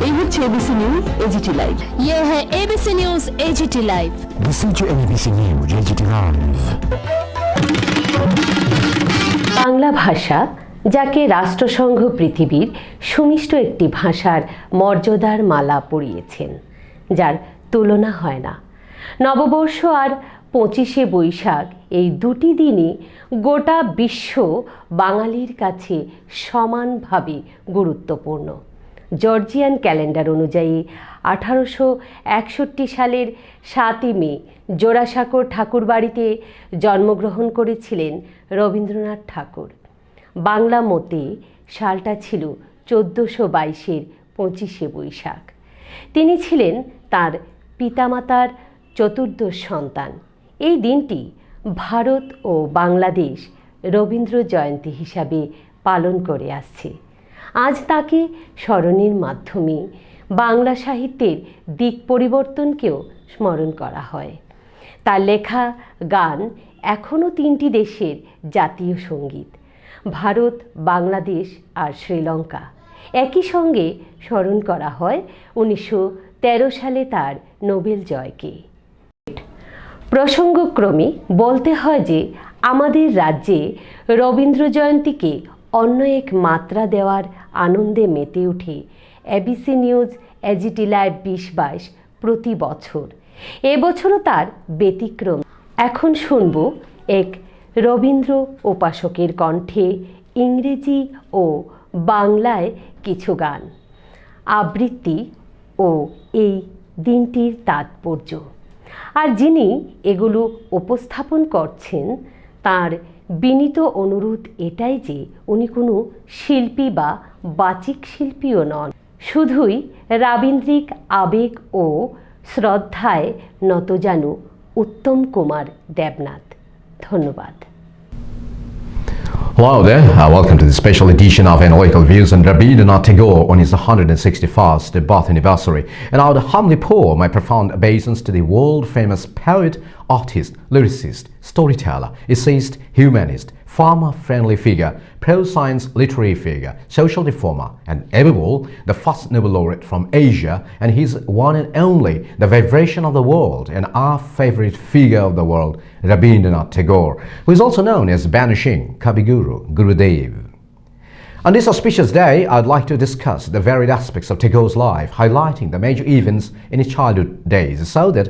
এই হচ্ছে ABC news AGT live. ये है ABC news AGT live. Listen to ABC News AGT Live. Bangla ভাষা, যাকে রাষ্ট্রসংঘ পৃথিবীর সুমিষ্ট একটি ভাষার মর্যাদার মালা পরিয়েছেন, যার তুলনা হয় না। নববর্ষ আর 25শে বৈশাখ, এই দুটি দিনই গোটা বিশ্ব বাঙালির কাছে সমানভাবে গুরুত্বপূর্ণ। জর্জিয়ান ক্যালেন্ডার অনুযায়ী 1861 সালের 7ই মে জোড়াসাঁকোর ঠাকুরবাড়িতে জন্মগ্রহণ করেছিলেন রবীন্দ্রনাথ ঠাকুর। বাংলা মতে সালটা ছিল 1422-এর 25শে বৈশাখ। তিনি ছিলেন তার পিতামাতার চতুর্দশ সন্তান। এই দিনটি ভারত ও বাংলাদেশ রবীন্দ্র জয়ন্তী হিসাবে পালন করে আসছে। আজ তাকে স্মরণের মাধ্যমে বাংলা সাহিত্যের দিক পরিবর্তনকেও স্মরণ করা হয়। তার লেখা গান এখনও 3টি দেশের জাতীয় সঙ্গীত, ভারত, বাংলাদেশ আর শ্রীলঙ্কা। একই সঙ্গে স্মরণ করা হয় 1913 সালে তার নোবেল জয়কে। প্রসঙ্গক্রমে বলতে হয় যে আমাদের রাজ্যে রবীন্দ্র জয়ন্তীকে অন্য এক মাত্রা দেওয়ার আনন্দে মেতে ওঠে ABC নিউজ AGT লাইভ 2022 প্রতি বছর। এবছরও তার ব্যতিক্রম। এখন শুনব এক রবীন্দ্র উপাসকের কণ্ঠে ইংরেজি ও বাংলায় কিছু গান, আবৃত্তি ও এই দিনটির তাৎপর্য। আর যিনি এগুলো উপস্থাপন করছেন, তার বিনীত অনুরোধ এটাই যে উনি কোনো শিল্পী বা বাচিক শিল্পীও নন, শুধুই রাবীন্দ্রিক আবেগ ও শ্রদ্ধায় নতজানু উত্তম কুমার দেবনাথ। ধন্যবাদ। Hello there, welcome to the special edition of Analytical Views on Rabindranath Tagore on his 161st birth anniversary. And I would humbly pour my profound obeisance to the world-famous poet, artist, lyricist, storyteller, essayist, humanist, farmer-friendly figure, pro-science literary figure, social reformer, and above all, the first Nobel laureate from Asia, and his one and only, the vibration of the world, and our favorite figure of the world, Rabindranath Tagore, who is also known as Banishing Kabiguru, Gurudev. On this auspicious day, I'd like to discuss the varied aspects of Tagore's life, highlighting the major events in his childhood days so that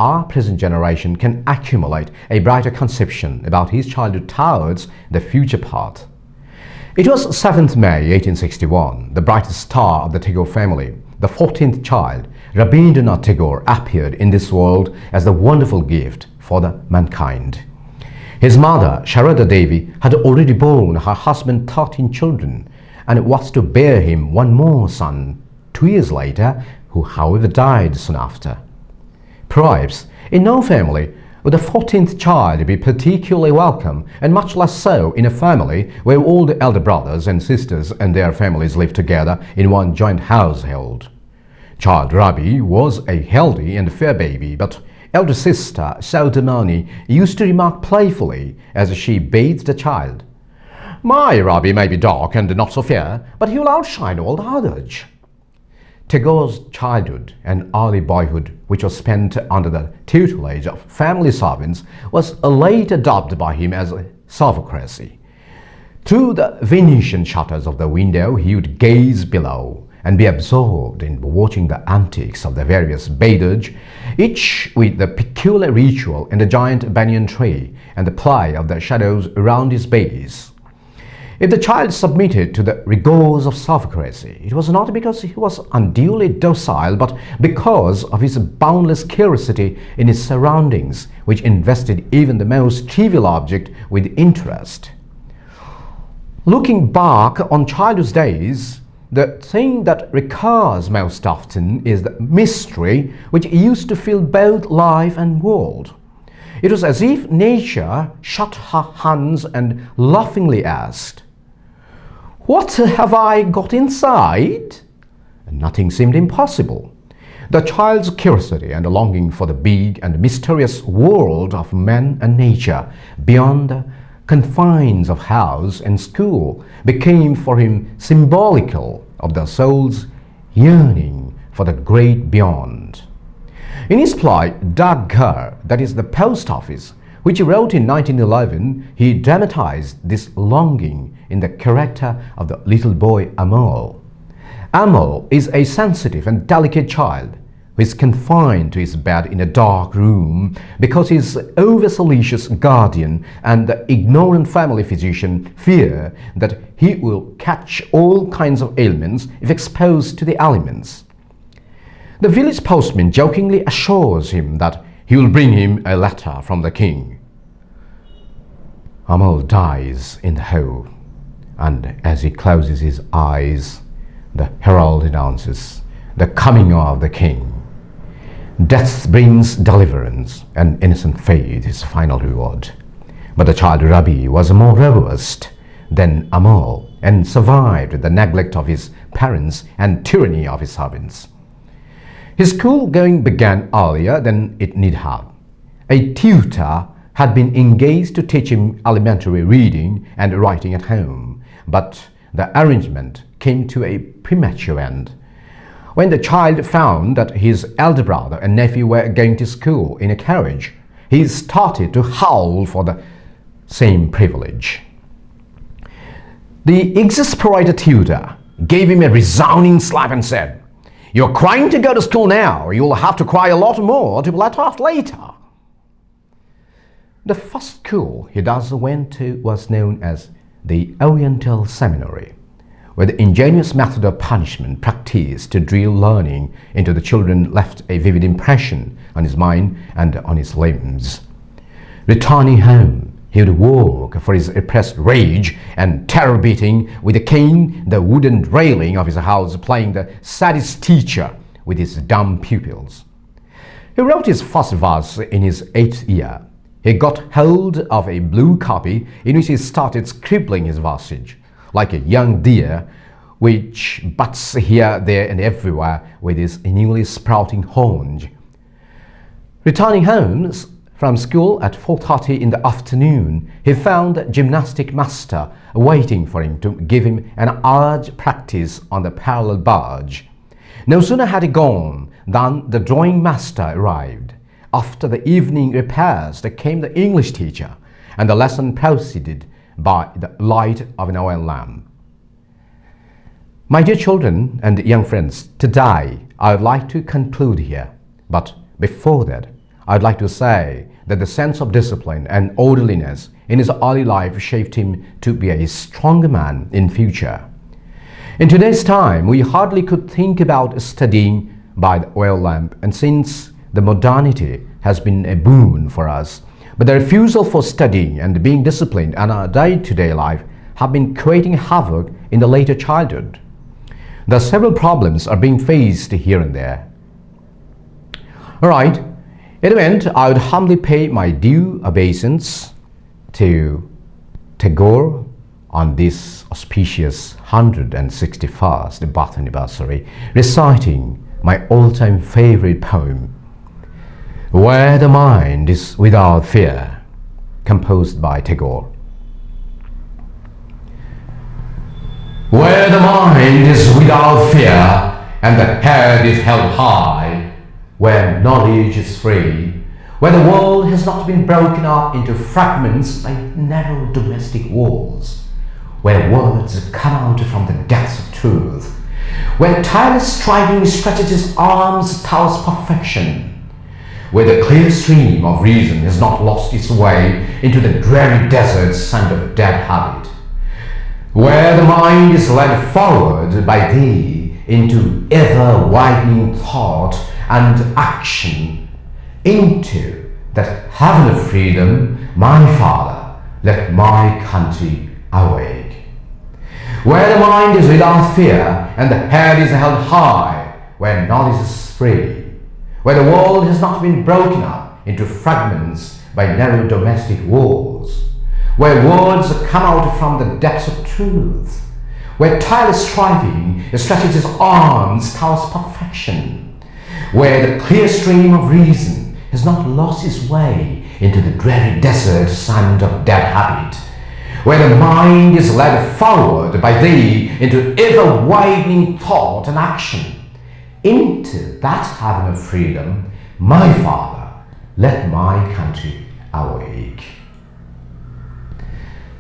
our present generation can accumulate a brighter conception about his childhood towards the future path. It was 7th May 1861, the brightest star of the Tagore family, the 14th child, Rabindranath Tagore, appeared in this world as the wonderful gift for the mankind. His mother, Sharada Devi, had already borne her husband 13 children and was to bear him one more son 2 years later, who however died soon after. Perhaps in no family would the 14th child be particularly welcome, and much less so in a family where all the elder brothers and sisters and their families lived together in one joint household. Child Rabi was a healthy and fair baby, but elder sister Saudamani used to remark playfully as she bathed the child, "My Rabi may be dark and not so fair, but he will outshine all the others." Tagore's childhood and early boyhood, which was spent under the tutelage of family servants, was later dubbed by him as sophocracy. Through the Venetian shutters of the window, he would gaze below and be absorbed in watching the antics of the various bathers, each with the peculiar ritual in the giant banyan tree and the play of the shadows around his base. If the child submitted to the rigors of sophocracy, it was not because he was unduly docile, but because of his boundless curiosity in his surroundings, which invested even the most trivial object with interest. Looking back on childhood days, the thing that recurs most often is the mystery which used to fill both life and world. It was as if nature shut her hands and laughingly asked, "What have I got inside?" And nothing seemed impossible. The child's curiosity and longing for the big and mysterious world of man and nature beyond the confines of house and school became for him symbolical of the soul's yearning for the great beyond. In his play Tagore, that is the post office, which he wrote in 1911, he dramatized this longing in the character of the little boy Amol. Amol is a sensitive and delicate child who is confined to his bed in a dark room because his over-solicitous guardian and the ignorant family physician fear that he will catch all kinds of ailments if exposed to the elements. The village postman jokingly assures him that he will bring him a letter from the king. Amol dies in the hole, and as he closes his eyes, the herald announces the coming of the king. Death brings deliverance, and innocent faith is final reward. But the child Rabi was more robust than Amol and survived the neglect of his parents and tyranny of his servants. His school-going began earlier than it need have. A tutor had been engaged to teach him elementary reading and writing at home, but the arrangement came to a premature end. When the child found that his elder brother and nephew were going to school in a carriage, he started to howl for the same privilege. The exasperated tutor gave him a resounding slap and said, "You're crying to go to school now. You'll have to cry a lot more to be let off later." The first school he thus went to was known as the Oriental Seminary, where the ingenious method of punishment practiced to drill learning into the children left a vivid impression on his mind and on his limbs. Returning home, he would work for his repressed rage and terror-beating with a cane the wooden railing of his house, playing the sadist teacher with his dumb pupils. He wrote his first verse in his 8th year. He got hold of a blue copy in which he started scribbling his verses, like a young deer which butts here, there, and everywhere with his newly sprouting horns. Returning home from school at 4:30 in the afternoon, he found the gymnastic master waiting for him to give him an hour's practice on the parallel barge. No sooner had he gone than the drawing master arrived. After the evening repairs, there came the English teacher, and the lesson proceeded by the light of an oil lamp. My dear children and young friends, today I would like to conclude here. But before that, I would like to say that the sense of discipline and orderliness in his early life shaped him to be a stronger man in future. In today's time, we hardly could think about studying by the oil lamp, and since the modernity has been a boon for us, but the refusal for studying and being disciplined in our day-to-day life have been creating havoc in the later childhood. The several problems are being faced here and there. Alright, in the end, I would humbly pay my due obeisance to Tagore on this auspicious 161st birth anniversary, reciting my all-time favorite poem, Where the Mind is Without Fear, composed by Tagore. Where the mind is without fear and the head is held high, where knowledge is free, where the world has not been broken up into fragments by narrow domestic walls, where words come out from the depths of truth, where tireless striving stretches its arms towards perfection, where the clear stream of reason has not lost its way into the dreary desert sand of dead habit, where the mind is led forward by thee into ever-widening thought and action, into that heaven of freedom, my Father, let my country awake. Where the mind is without fear and the head is held high, where knowledge is free, where the world has not been broken up into fragments by narrow domestic walls, where words come out from the depths of truth, where tireless striving stretches its arms towards perfection, where the clear stream of reason has not lost its way into the dreary desert sand of dead habit, where the mind is led forward by thee into ever-widening thought and action, into that heaven of freedom, my Father, let my country awake.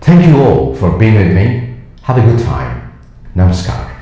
Thank you all for being with me. Have a good time. Namaskar.